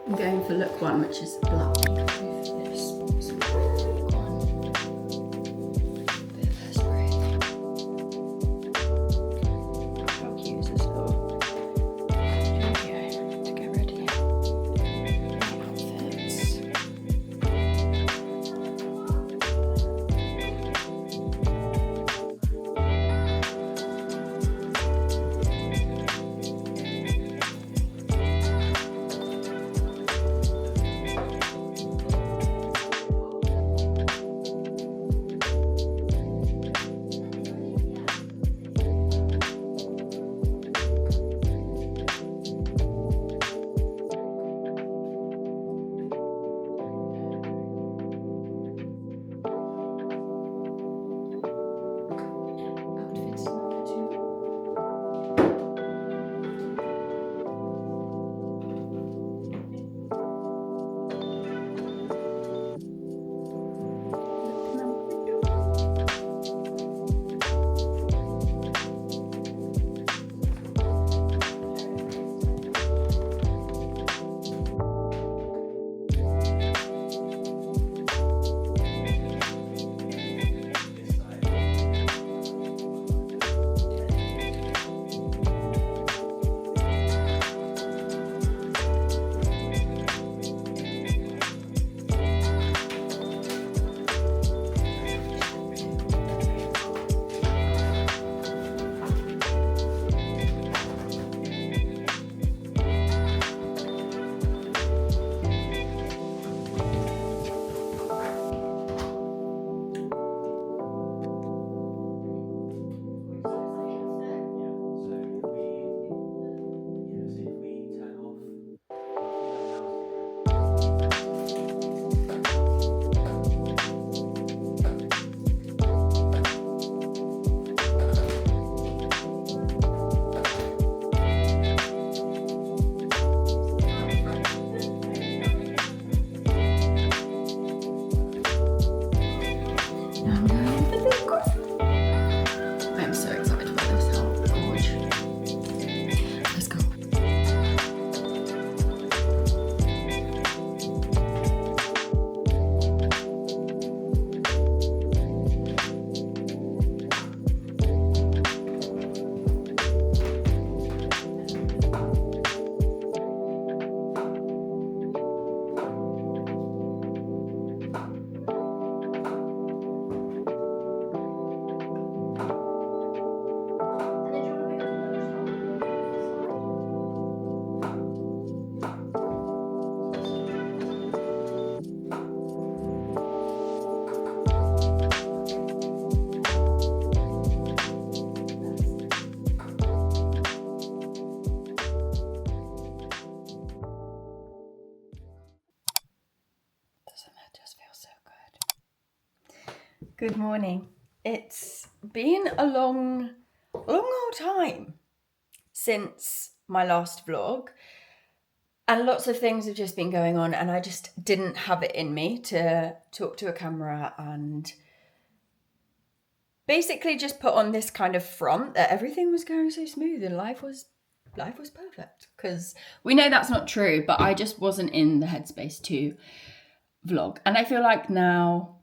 I'm going for look one, which is black. I'm so excited about this. How gorgeous. Let's go. Good morning. It's been a long old time since my last vlog, and lots of things have just been going on, and I just didn't have it in me to talk to a camera and basically just put on this kind of front that everything was going so smooth and life was perfect, because we know that's not true, but I just wasn't in the headspace to vlog. And I feel like now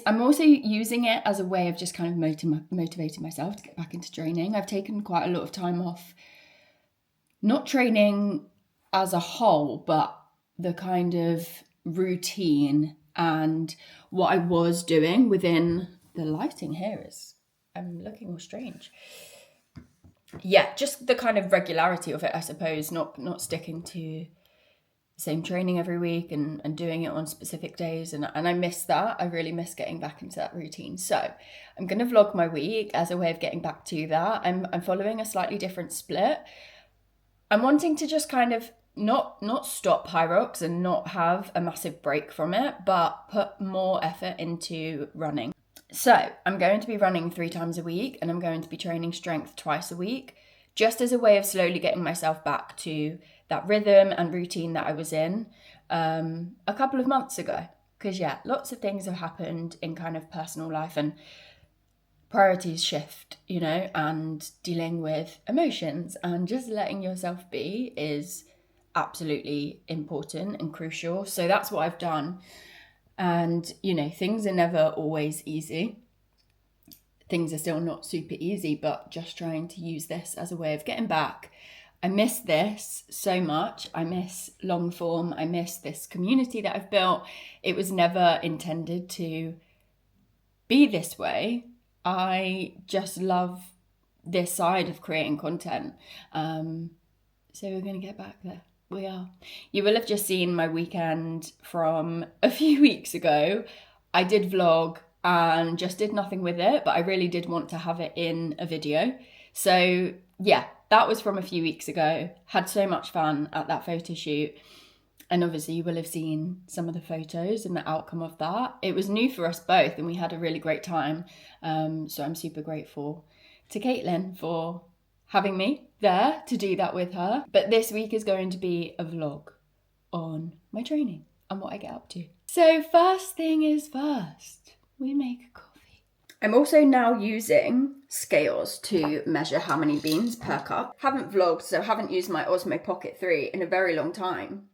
I'm also using it as a way of just kind of motivating myself to get back into training. I've taken quite a lot of time off, not training as a whole, but the kind of routine and what I was doing within the lighting here is, I'm looking all strange. Yeah, just the kind of regularity of it, I suppose, not sticking to same training every week and doing it on specific days, and I miss that. I really miss getting back into that routine. So I'm going to vlog my week as a way of getting back to that. I'm following a slightly different split. I'm wanting to just kind of not stop Hyrox and not have a massive break from it, but put more effort into running. So I'm going to be running 3 times a week, and I'm going to be training strength twice a week, just as a way of slowly getting myself back to that rhythm and routine that I was in a couple of months ago. Because yeah, lots of things have happened in kind of personal life, and priorities shift, you know, and dealing with emotions and just letting yourself be is absolutely important and crucial. So that's what I've done. And, you know, things are never always easy. Things are still not super easy, but just trying to use this as a way of getting back. I miss this so much. I miss long form. I miss this community that I've built. It was never intended to be this way. I just love this side of creating content. So we're going to get back there. We are. You will have just seen my weekend from a few weeks ago. I did vlog and just did nothing with it, but I really did want to have it in a video. So yeah, that was from a few weeks ago. Had so much fun at that photo shoot. And obviously you will have seen some of the photos and the outcome of that. It was new for us both and we had a really great time. So I'm super grateful to Caitlin for having me there to do that with her. But this week is going to be a vlog on my training and what I get up to. So first thing is first, we make a coffee. I'm also now using scales to measure how many beans per cup. Haven't vlogged, so haven't used my Osmo Pocket 3 in a very long time.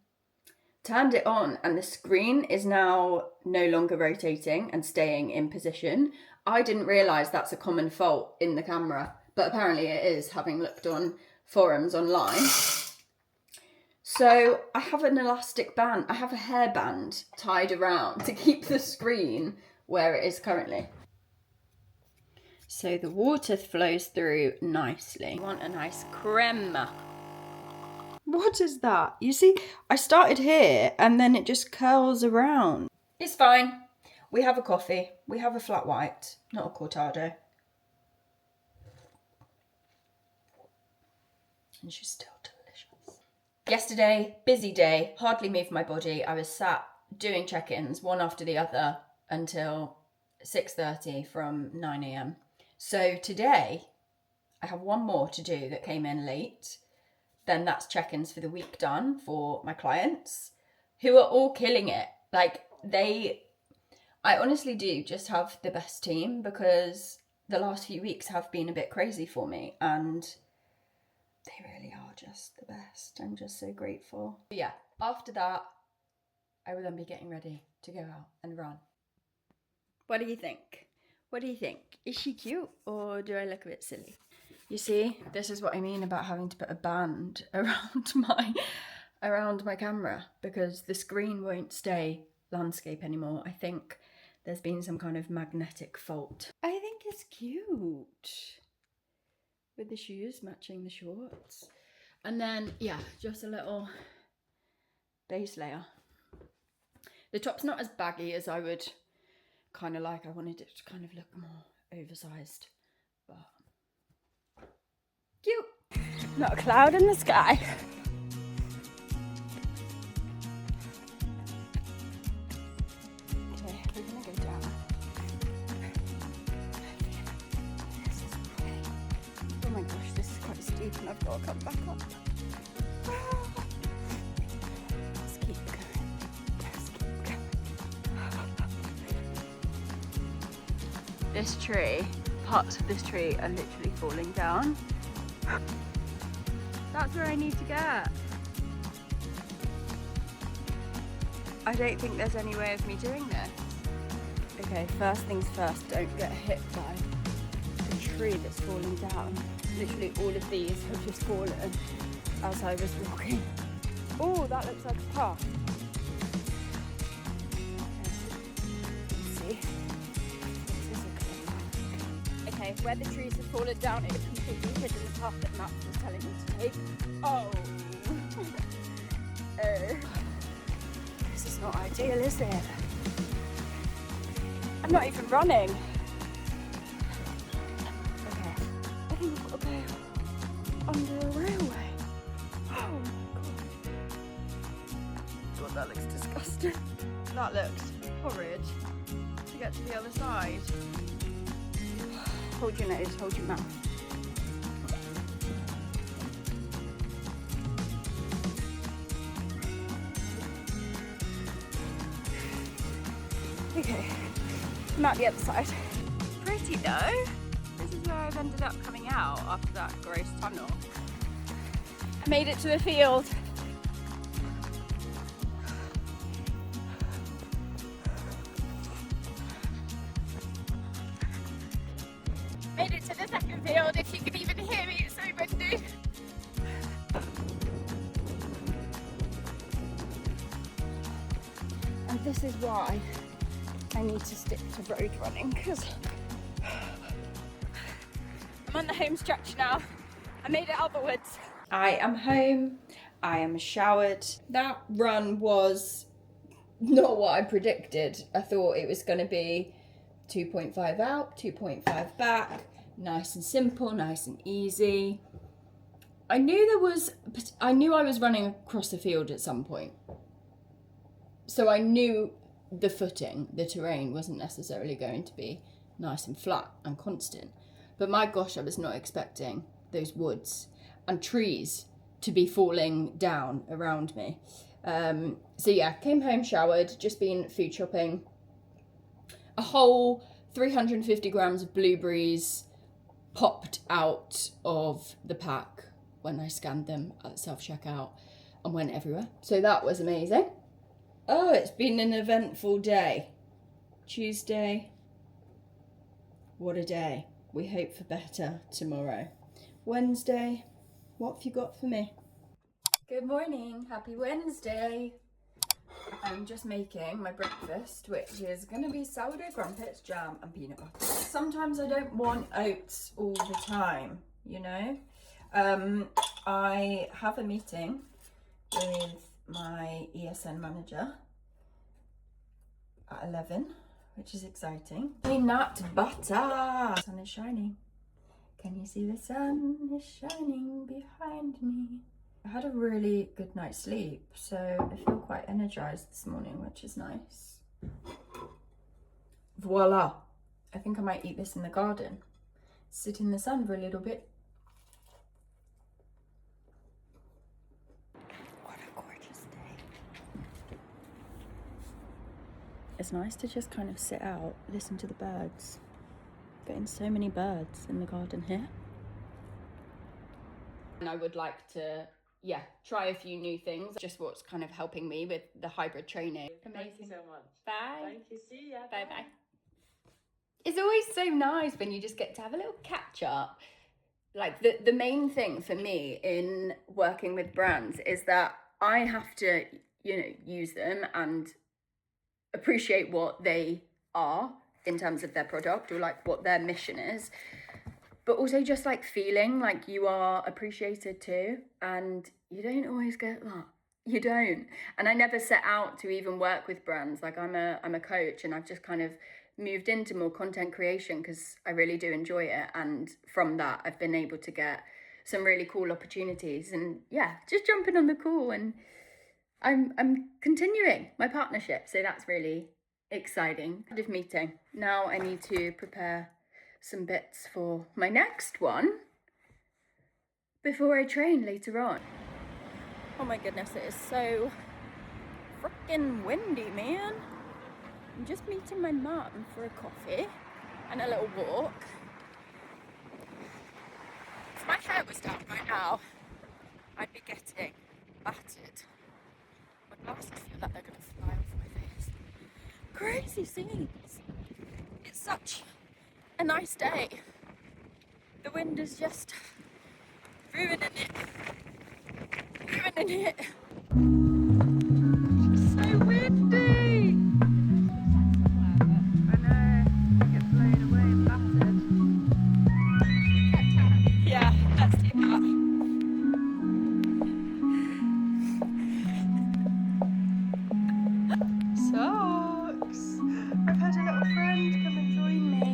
Turned it on and the screen is now no longer rotating and staying in position. I didn't realise that's a common fault in the camera, but apparently it is, having looked on forums online. So I have an elastic band, I have a hairband tied around to keep the screen where it is currently. So the water flows through nicely. You want a nice crema. What is that? You see, I started here and then it just curls around. It's fine. We have a coffee. We have a flat white, not a cortado. And she's still delicious. Yesterday, busy day, hardly moved my body. I was sat doing check-ins, one after the other, until 6:30 from 9 a.m. So today, I have one more to do that came in late. Then that's check-ins for the week done for my clients, who are all killing it. Like, I honestly do just have the best team, because the last few weeks have been a bit crazy for me and they really are just the best. I'm just so grateful. But yeah, after that, I will then be getting ready to go out and run. What do you think? What do you think? Is she cute or do I look a bit silly? You see, this is what I mean about having to put a band around my camera, because the screen won't stay landscape anymore. I think there's been some kind of magnetic fault. I think it's cute. With the shoes matching the shorts. And then, yeah, just a little base layer. The top's not as baggy as I would kind of like. I wanted it to kind of look more oversized, but cute. Not a cloud in the sky. Okay, we're gonna go down. Oh my gosh, this is quite steep and I've got to come back up. Let's keep going. Let's keep going. This tree, parts of this tree are literally falling down. That's where I need to get. I don't think there's any way of me doing this. Okay, first things first, don't get hit by the tree that's falling down. Literally all of these have just fallen as I was walking. Oh, that looks like a path. Let's see. This is okay. Okay, where the trees have fallen down, it has completely hidden the path that Max was telling me to take. Oh. This is not ideal, is it? I'm not even running. Okay, I think we've got to go under a railway. Oh my god, that looks disgusting. That looks horrid. To get to the other side. Hold your nose, hold your mouth. Okay, I'm at the other side. Pretty though. This is where I've ended up coming out after that gross tunnel. I made it to the field. Made it to the second field. If you can even hear me, it's so windy. And this is why I need to stick to road running, because I'm on the home stretch now. I made it out the woods. I am home. I am showered. That run was not what I predicted. I thought it was going to be 2.5 out, 2.5 back, nice and simple, nice and easy. I knew I was running across the field at some point. So I knew the footing, the terrain wasn't necessarily going to be nice and flat and constant. But my gosh, I was not expecting those woods and trees to be falling down around me. So yeah, came home, showered, just been food shopping. A whole 350 grams of blueberries popped out of the pack when I scanned them at self-checkout and went everywhere. So that was amazing. Oh, it's been an eventful day. Tuesday. What a day. We hope for better tomorrow. Wednesday. What have you got for me? Good morning. Happy Wednesday. I'm just making my breakfast, which is going to be sourdough crumpets, jam and peanut butter. Sometimes I don't want oats all the time, you know. I have a meeting with my ESN manager at 11, which is exciting. Peanut butter! The sun is shining. Can you see the sun is shining behind me? I had a really good night's sleep, so I feel quite energized this morning, which is nice. Voila! I think I might eat this in the garden. Sit in the sun for a little bit. What a gorgeous day. It's nice to just kind of sit out, listen to the birds. Getting so many birds in the garden here. And I would like to, try a few new things. Just what's kind of helping me with the hybrid training. Amazing. Thank you so much. Bye. Thank you. See ya. Bye bye. It's always so nice when you just get to have a little catch up. Like the main thing for me in working with brands is that I have to, use them and appreciate what they are in terms of their product or like what their mission is, but also just like feeling like you are appreciated too, and you don't always get that. You don't. And I never set out to even work with brands. Like I'm a coach, and I've just kind of moved into more content creation because I really do enjoy it, and from that I've been able to get some really cool opportunities, and just jumping on the call, and I'm continuing my partnership, so that's really exciting. End of meeting. Now I need to prepare some bits for my next one before I train later on. Oh my goodness, it is so freaking windy, man. I'm just meeting my mum for a coffee and a little walk. If my hair was down right now, I'd be getting battered. My glasses feel like they're going to fly off my face. Crazy scenes. It's such a nice day. The wind is just ruining it. Ruining it. It's so windy. I know. I get blown away and battered. Yeah, let's do that. Sucks. I've had a little friend come and join me.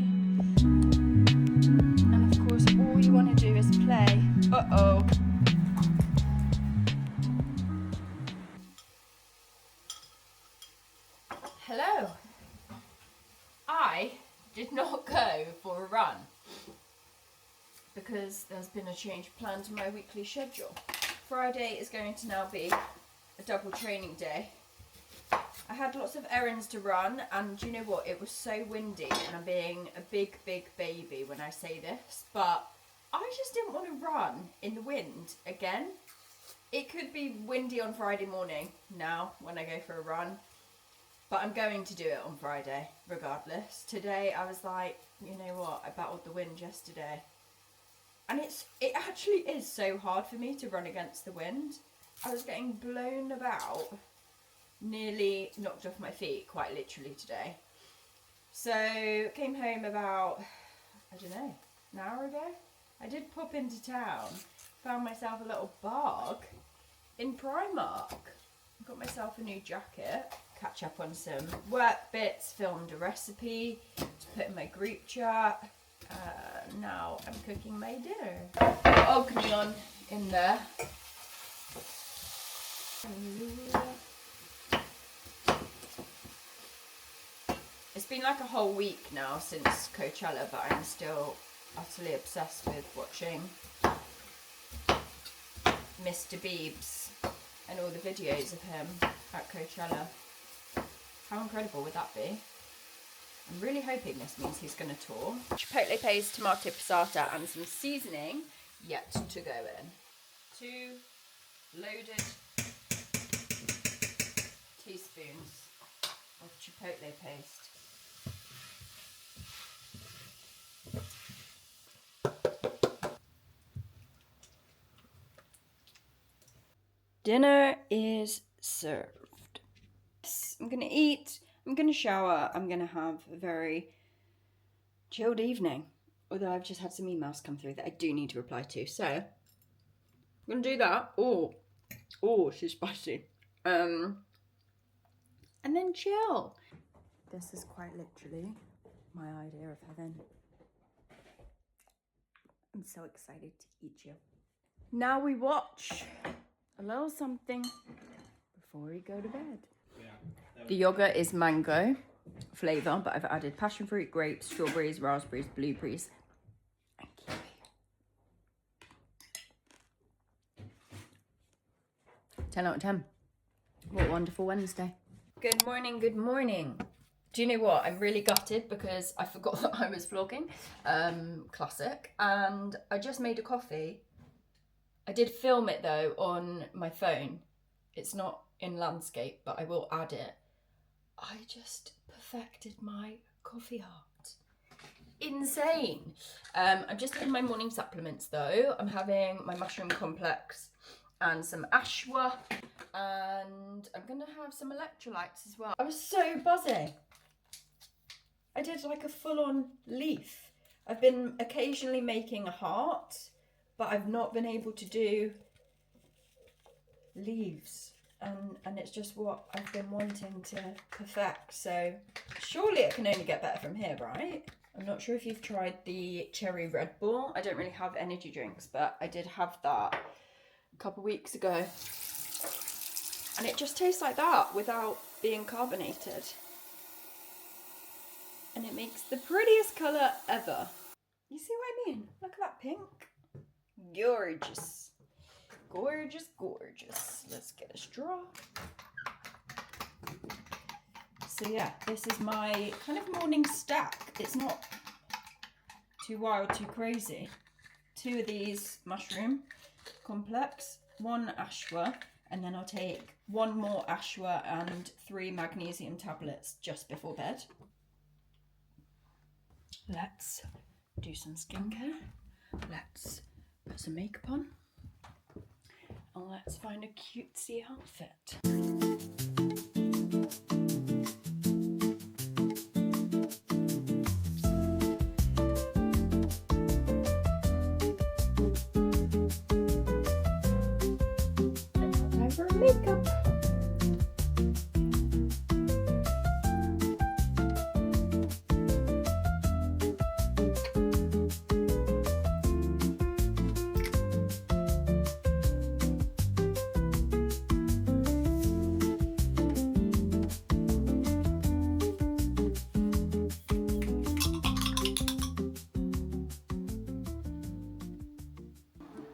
And of course, all you want to do is play. Uh-oh. Hello. I did not go for a run because there's been a change of plan to my weekly schedule. Friday is going to now be a double training day. I had lots of errands to run, and do you know what? It was so windy, and I'm being a big, big baby when I say this, but I just didn't want to run in the wind again. It could be windy on Friday morning now when I go for a run. But I'm going to do it on Friday, regardless. Today I was like, you know what, I battled the wind yesterday. And it actually is so hard for me to run against the wind. I was getting blown about, nearly knocked off my feet, quite literally today. So came home about, I don't know, an hour ago. I did pop into town, found myself a little barg in Primark. Got myself a new jacket, catch up on some work bits, filmed a recipe to put in my group chat. Now I'm cooking my dinner. Ogni on in there. It's been like a whole week now since Coachella, but I'm still utterly obsessed with watching Mr. Biebs and all the videos of him at Coachella. How incredible would that be? I'm really hoping this means he's going to tour. Chipotle paste, tomato passata and some seasoning yet to go in. 2 loaded teaspoons of chipotle paste. Dinner is served. I'm going to eat, I'm going to shower, I'm going to have a very chilled evening. Although I've just had some emails come through that I do need to reply to. So, I'm going to do that. Oh, she's spicy. And then chill. This is quite literally my idea of heaven. I'm so excited to eat you. Now we watch a little something before we go to bed. The yogurt is mango flavour, but I've added passion fruit, grapes, strawberries, raspberries, blueberries, and kiwi. 10 out of 10. What a wonderful Wednesday. Good morning, good morning. Do you know what? I'm really gutted because I forgot that I was vlogging. Classic. And I just made a coffee. I did film it though on my phone. It's not in landscape, but I will add it. I just perfected my coffee art. Insane. I'm just in my morning supplements though. I'm having my mushroom complex and some ashwa, and I'm gonna have some electrolytes as well. I was so buzzing. I did like a full-on leaf. I've been occasionally making a heart, but I've not been able to do leaves. And it's just what I've been wanting to perfect. So surely it can only get better from here, right? I'm not sure if you've tried the cherry Red Bull. I don't really have energy drinks, but I did have that a couple of weeks ago. And it just tastes like that without being carbonated. And it makes the prettiest colour ever. You see what I mean? Look at that pink. Gorgeous. Gorgeous, gorgeous. Let's get a straw. So yeah, this is my kind of morning stack. It's not too wild, too crazy. 2 of these mushroom complex, 1 ashwa, and then I'll take 1 more ashwa and 3 magnesium tablets just before bed. Let's do some skincare. Let's put some makeup on. And let's find a cutesy outfit. Time for makeup.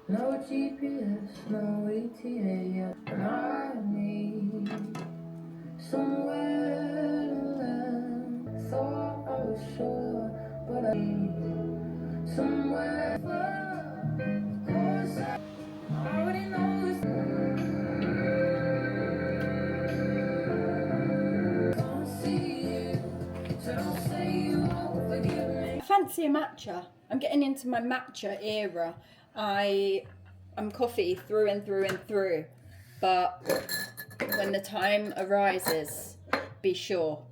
No GPS, no ETA, and I need somewhere to land. Thought I was sure, but I need somewhere far. Of course, I already know it's fancy a matcha. I'm getting into my matcha era. I'm coffee through and through and through. But when the time arises, be sure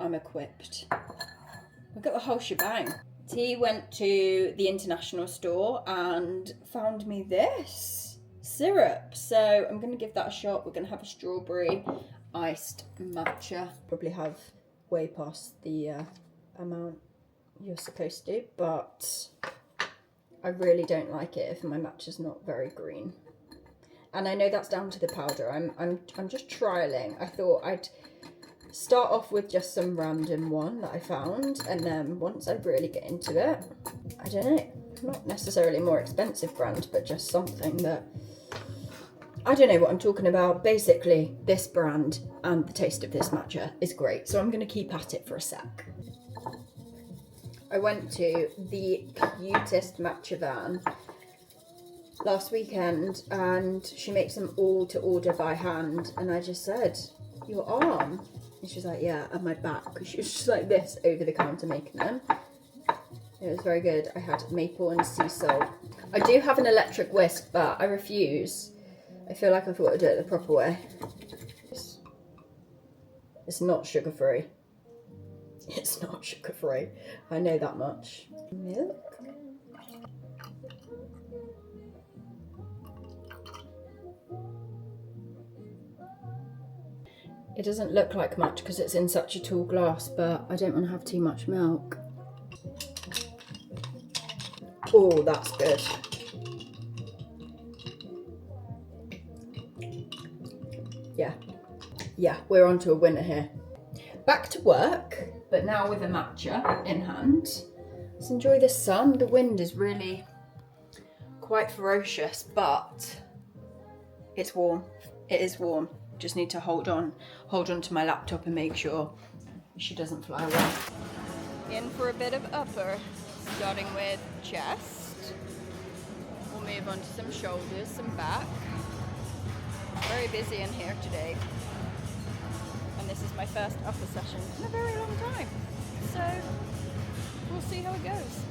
I'm equipped. I've got the whole shebang. T went to the international store and found me this syrup. So I'm going to give that a shot. We're going to have a strawberry iced matcha. Probably have way past the amount you're supposed to, but I really don't like it if my matcha's not very green. And I know that's down to the powder. I'm just trialing. I thought I'd start off with just some random one that I found, and then once I really get into it, I don't know, not necessarily a more expensive brand, but just something that, I don't know what I'm talking about. Basically, this brand and the taste of this matcha is great, so I'm going to keep at it for a sec. I went to the cutest matcha van last weekend, and she makes them all to order by hand, and I just said, your arm? And she was like, yeah, and my back, because she was just like this over the counter making them. It was very good. I had maple and sea salt. I do have an electric whisk, but I refuse. I feel like I've got to do it the proper way. It's not sugar-free. It's not sugar-free. I know that much. Milk. It doesn't look like much because it's in such a tall glass, but I don't want to have too much milk. Oh, that's good. Yeah, we're on to a winner here. Back to work, but now with a matcha in hand. Let's enjoy the sun. The wind is really quite ferocious, but it's warm. It is warm. Just need to hold on to my laptop and make sure she doesn't fly away. In for a bit of upper, starting with chest. We'll move on to some shoulders, some back. Very busy in here today. And this is my first upper session in a very long time. So we'll see how it goes.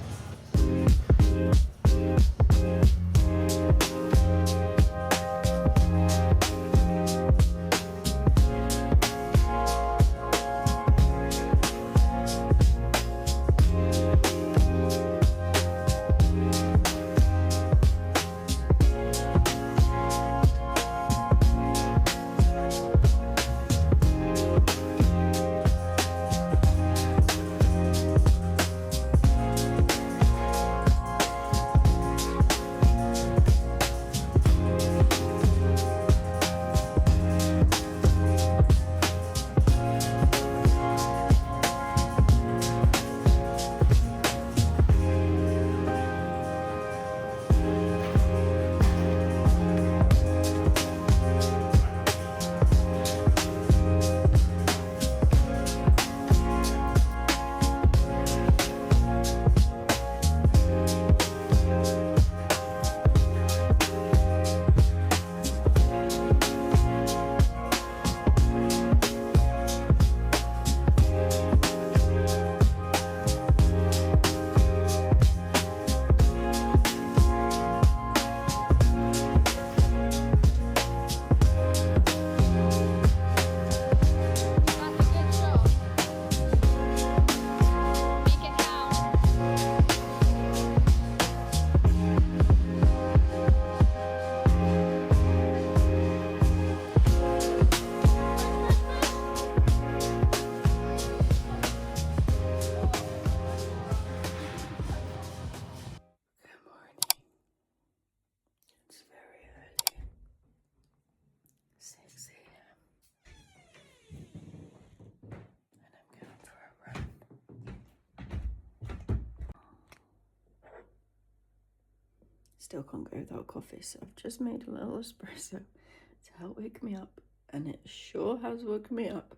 Still can't go without coffee, so I've just made a little espresso to help wake me up, and it sure has woken me up.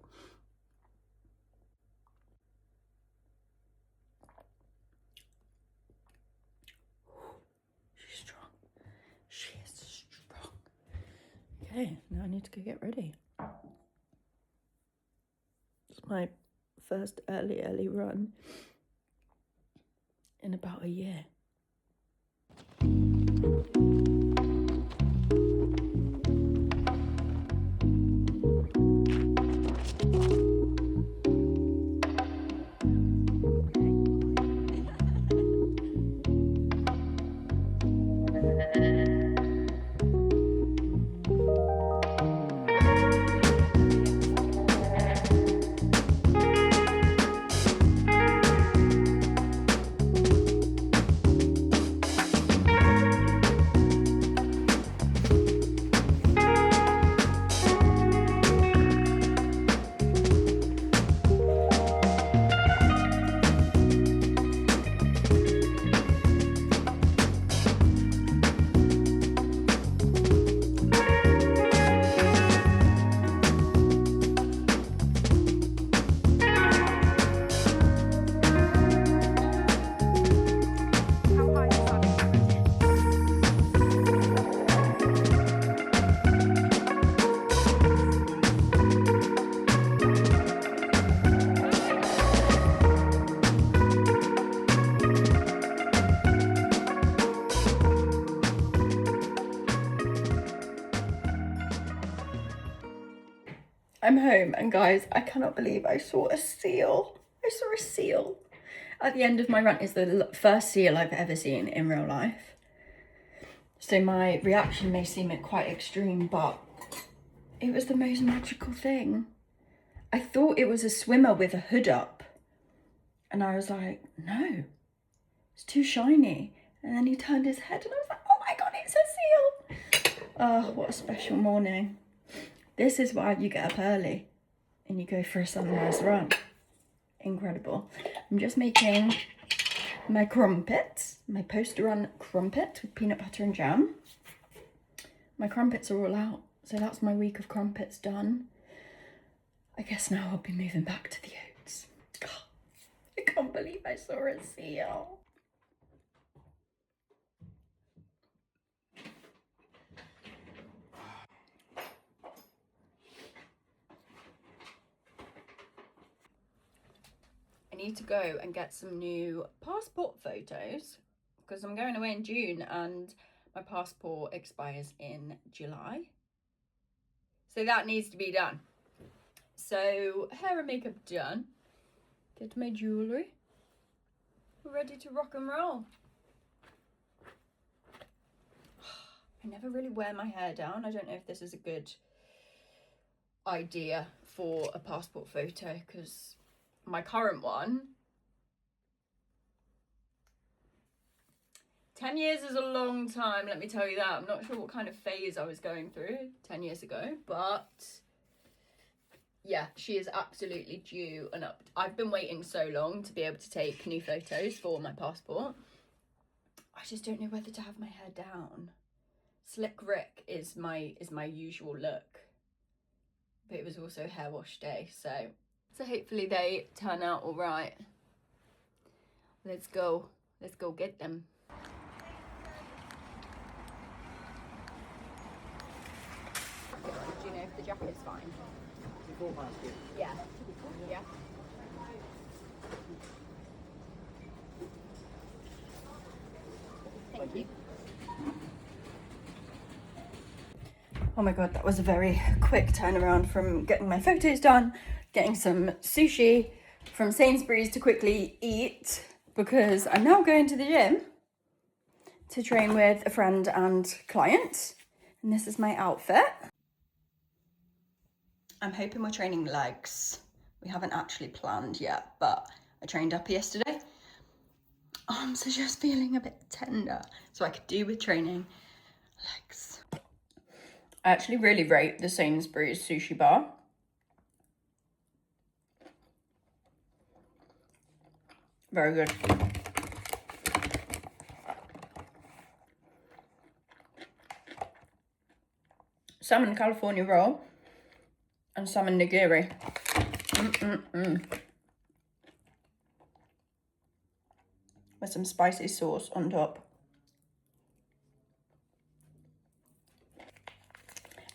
She's strong. She is strong. Okay, now I need to go get ready. It's my first early run. in about a year. I'm home, and guys, I cannot believe I saw a seal. I saw a seal. At the end of my run is the first seal I've ever seen in real life. So my reaction may seem quite extreme, but it was the most magical thing. I thought it was a swimmer with a hood up. And I was like, no, it's too shiny. And then he turned his head and I was like, oh my God, it's a seal. Oh, what a special morning. This is why you get up early and you go for a sunrise run. Incredible. I'm just making my crumpets, my post-run crumpet with peanut butter and jam. My crumpets are all out, so that's my week of crumpets done. I guess now I'll be moving back to the oats. I can't believe I saw a seal. I need to go and get some new passport photos because I'm going away in June and my passport expires in July. So that needs to be done. So hair and makeup done. Get my jewellery. We're ready to rock and roll. I never really wear my hair down. I don't know if this is a good idea for a passport photo because my current one, 10 years is a long time, let me tell you that. I'm not sure what kind of phase I was going through 10 years ago, but yeah, she is absolutely due and up. I've been waiting so long to be able to take new photos for my passport. I just don't know whether to have my hair down. Slick Rick is my usual look, but it was also hair wash day, so hopefully they turn out all right. Let's go get them. Do you know if the jacket's fine? Yeah. Yeah. Thank you. Oh my God, that was a very quick turnaround from getting my photos done, getting some sushi from Sainsbury's to quickly eat, because I'm now going to the gym to train with a friend and client. And this is my outfit. I'm hoping we're training legs. We haven't actually planned yet, but I trained up yesterday. Arms are just feeling a bit tender, so I could do with training legs. I actually really rate the Sainsbury's sushi bar. Very good. Salmon California roll and salmon nigiri. With some spicy sauce on top.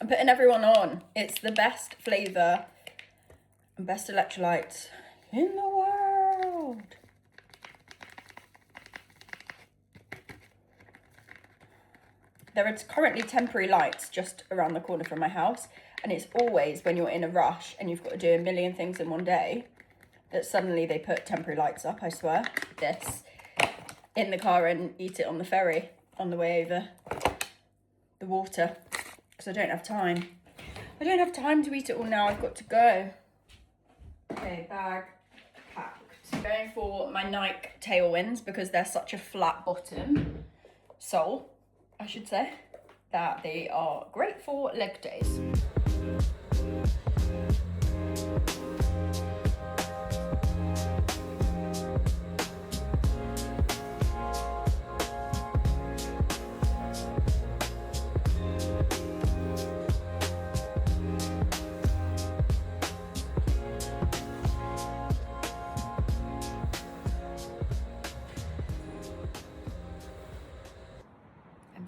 I'm putting everyone on. It's the best flavour and best electrolytes in the world. there are currently temporary lights just around the corner from my house, and it's always when you're in a rush and you've got to do a million things in one day that suddenly they put temporary lights up. I swear. This in the car and eat it on the ferry on the way over the water, because I don't have time. I don't have time to eat it all now. I've got to go. Okay, bag packed. Going for my Nike Tailwinds because they're such a flat bottom sole, I should say, that they are great for leg days.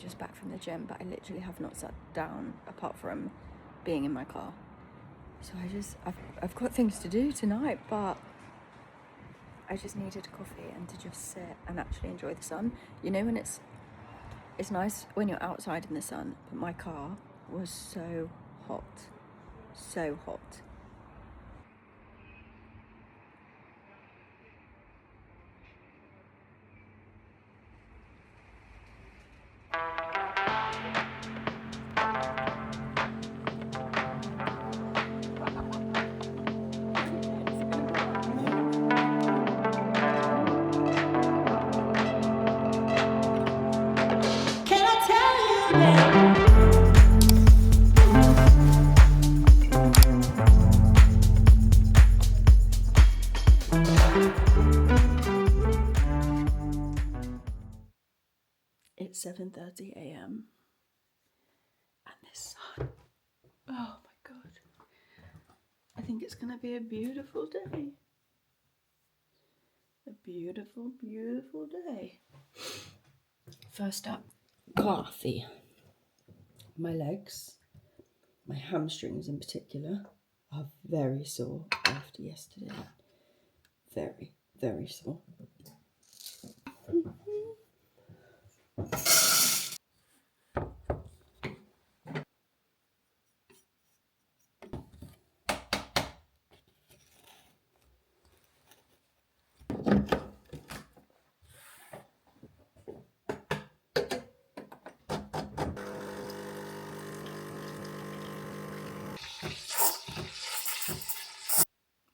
Just back from the gym, but I literally have not sat down apart from being in my car. So I've got things to do tonight, but I just needed a coffee and to just sit and actually enjoy the sun. You know, when it's nice when you're outside in the sun, but my car was so hot, so hot. It's 7:30 a.m. and this sun, oh my god, I think it's gonna be a beautiful day. A beautiful, beautiful day. First up, coffee. My legs, my hamstrings in particular, are very sore after yesterday. Very, very sore.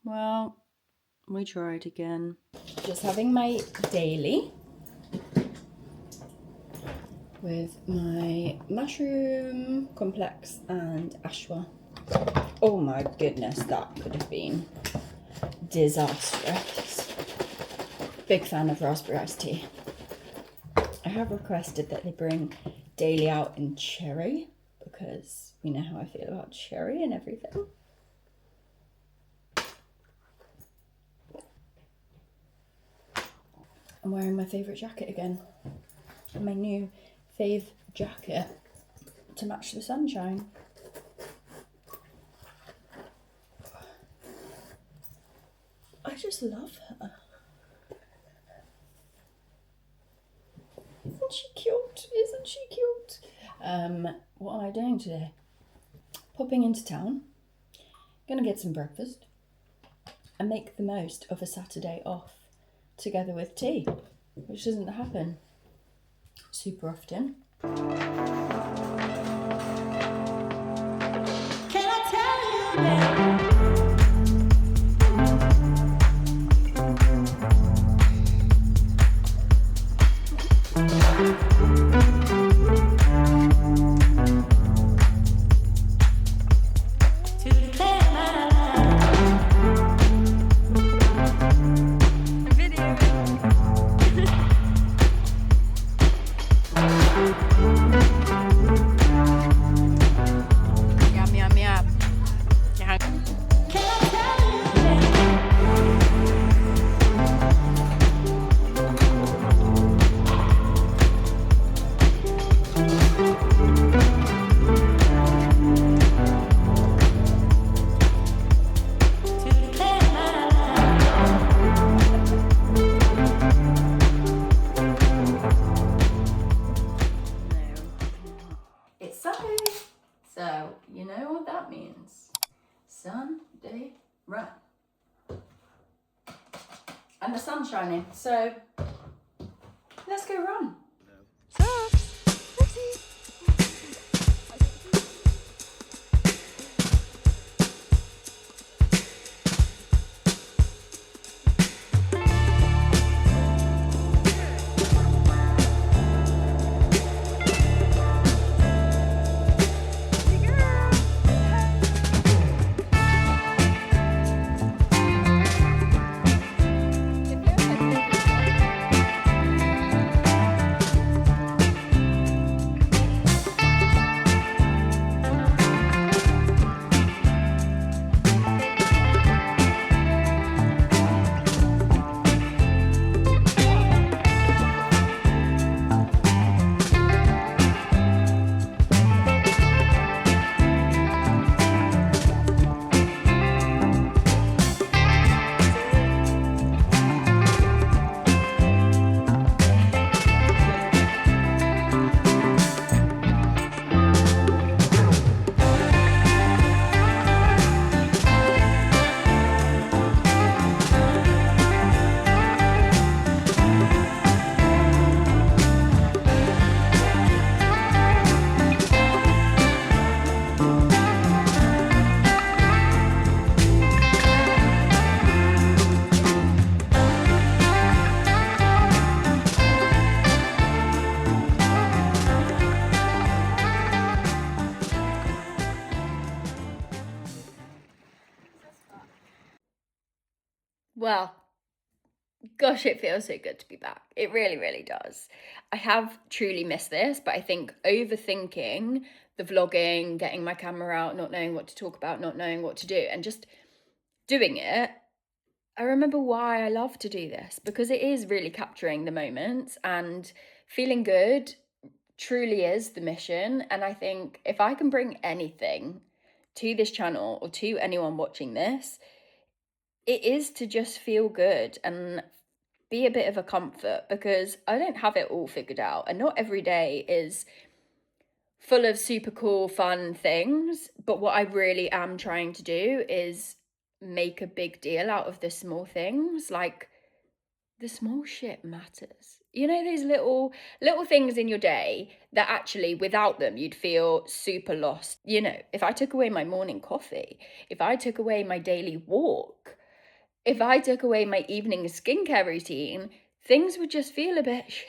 Well, we tried again. Just having my daily with my mushroom complex and ashwa. Oh my goodness, that could have been disastrous. Big fan of raspberry iced tea. I have requested that they bring daily out in cherry because we know how I feel about cherry and everything. I'm wearing my favourite jacket again. My new fave jacket to match the sunshine. I just love her. Isn't she cute? Isn't she cute? What am I doing today? Popping into town. Gonna get some breakfast and make the most of a Saturday off together with tea, which doesn't happen super often. Can I tell you that? Video. Sunday run. And the sun's shining, so let's go run. Well, gosh, it feels so good to be back. It really, really does. I have truly missed this, but I think overthinking the vlogging, getting my camera out, not knowing what to talk about, not knowing what to do, and just doing it, I remember why I love to do this, because it is really capturing the moments, and feeling good truly is the mission. And I think if I can bring anything to this channel or to anyone watching this, it is to just feel good and be a bit of a comfort, because I don't have it all figured out, and not every day is full of super cool, fun things. But what I really am trying to do is make a big deal out of the small things. Like, the small shit matters. You know, those little things in your day that actually without them you'd feel super lost. You know, if I took away my morning coffee, if I took away my daily walk, if I took away my evening skincare routine, things would just feel a bit shit.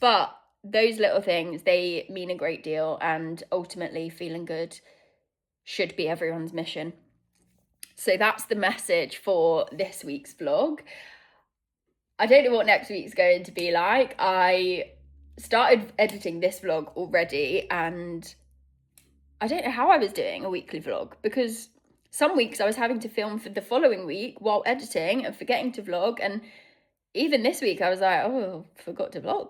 But those little things, they mean a great deal, and ultimately feeling good should be everyone's mission. So that's the message for this week's vlog. I don't know what next week's going to be like. I started editing this vlog already, and I don't know how I was doing a weekly vlog, because some weeks I was having to film for the following week while editing and forgetting to vlog. And even this week I was like, oh, forgot to vlog.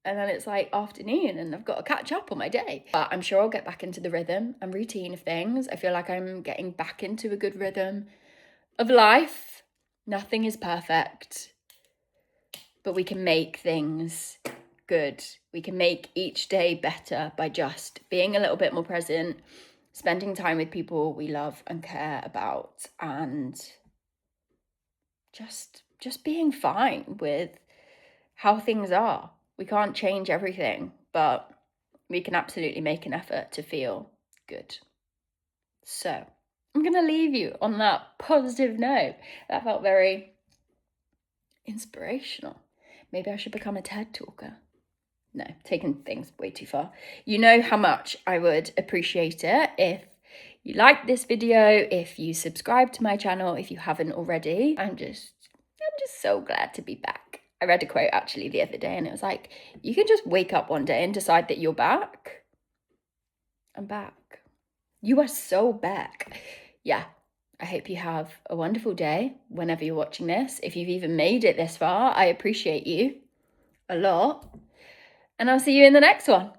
And then it's like afternoon and I've got to catch up on my day. But I'm sure I'll get back into the rhythm and routine of things. I feel like I'm getting back into a good rhythm of life. Nothing is perfect, but we can make things good. We can make each day better by just being a little bit more present, spending time with people we love and care about, and just being fine with how things are. We can't change everything, but we can absolutely make an effort to feel good. So I'm going to leave you on that positive note. That felt very inspirational. Maybe I should become a TED talker. No, taking things way too far. You know how much I would appreciate it if you liked this video, if you subscribe to my channel, if you haven't already. I'm just so glad to be back. I read a quote actually the other day, and it was like, you can just wake up one day and decide that you're back. I'm back. You are so back. Yeah, I hope you have a wonderful day whenever you're watching this. If you've even made it this far, I appreciate you a lot. And I'll see you in the next one.